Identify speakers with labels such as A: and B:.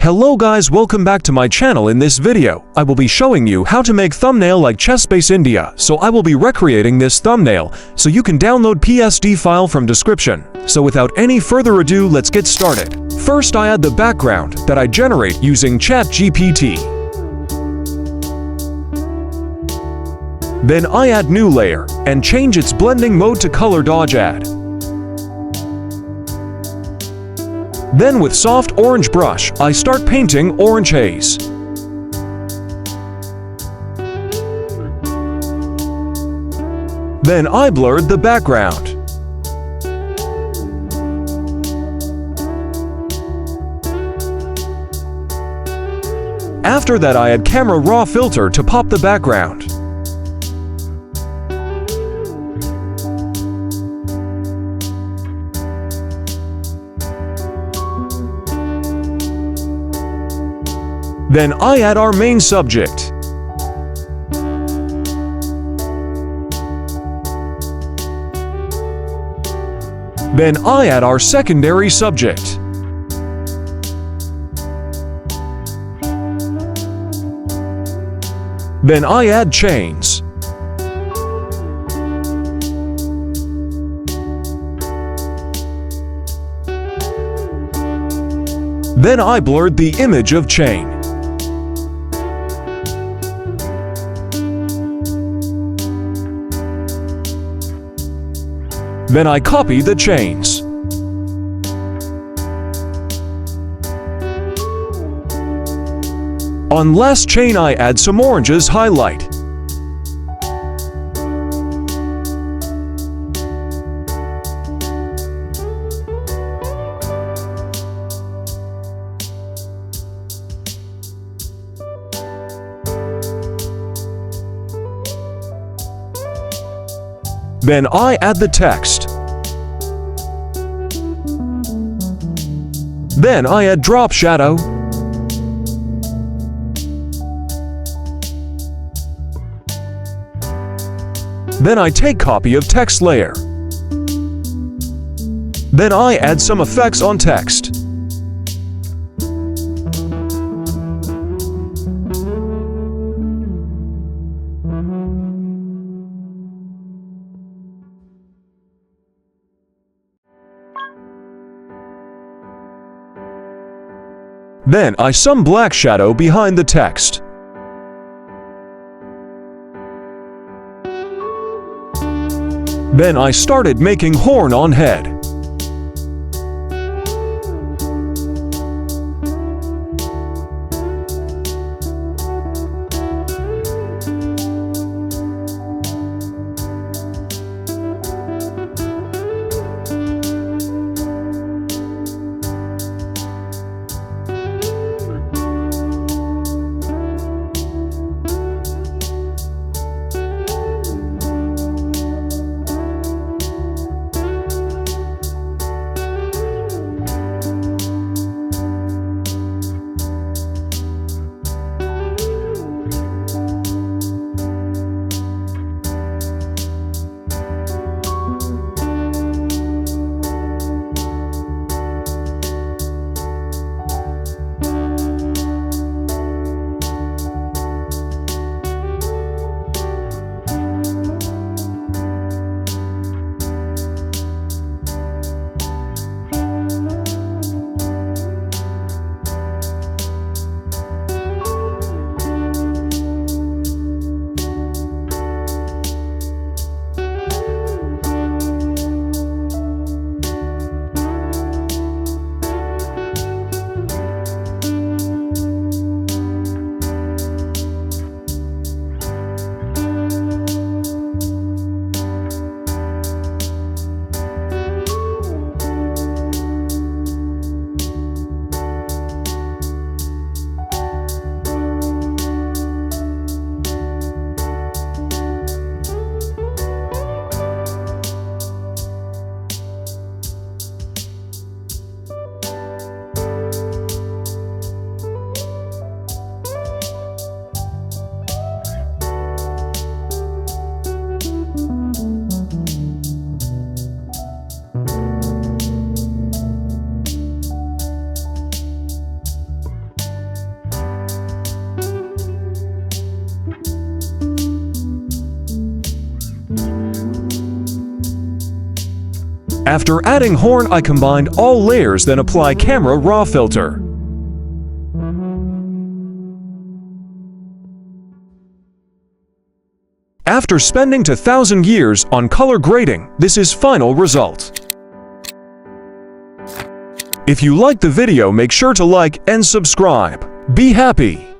A: Hello guys, welcome back to my channel. In this video, I will be showing you how to make thumbnail like CHESSBASE India. So I will be recreating this thumbnail, so you can download PSD file from description. So without any further ado, let's get started. First, I add the background that I generate using ChatGPT. Then I add new layer and change its blending mode to color dodge add. Then with soft orange brush, I start painting orange haze. Then I blurred the background. After that, I add camera raw filter to pop the background. Then I add our main subject. Then I add our secondary subject. Then I add chains. Then I blurred the image of chain. Then I copy the chains. On last chain, I add some oranges highlight. Then I add the text. Then I add drop shadow. Then I take copy of text layer. Then I add some effects on text. Then I some black shadow behind the text. Then I started making horn on head. After adding horn, I combined all layers, then apply camera raw filter. After spending 2,000 years on color grading, this is final result. If you liked the video, make sure to like and subscribe. Be happy!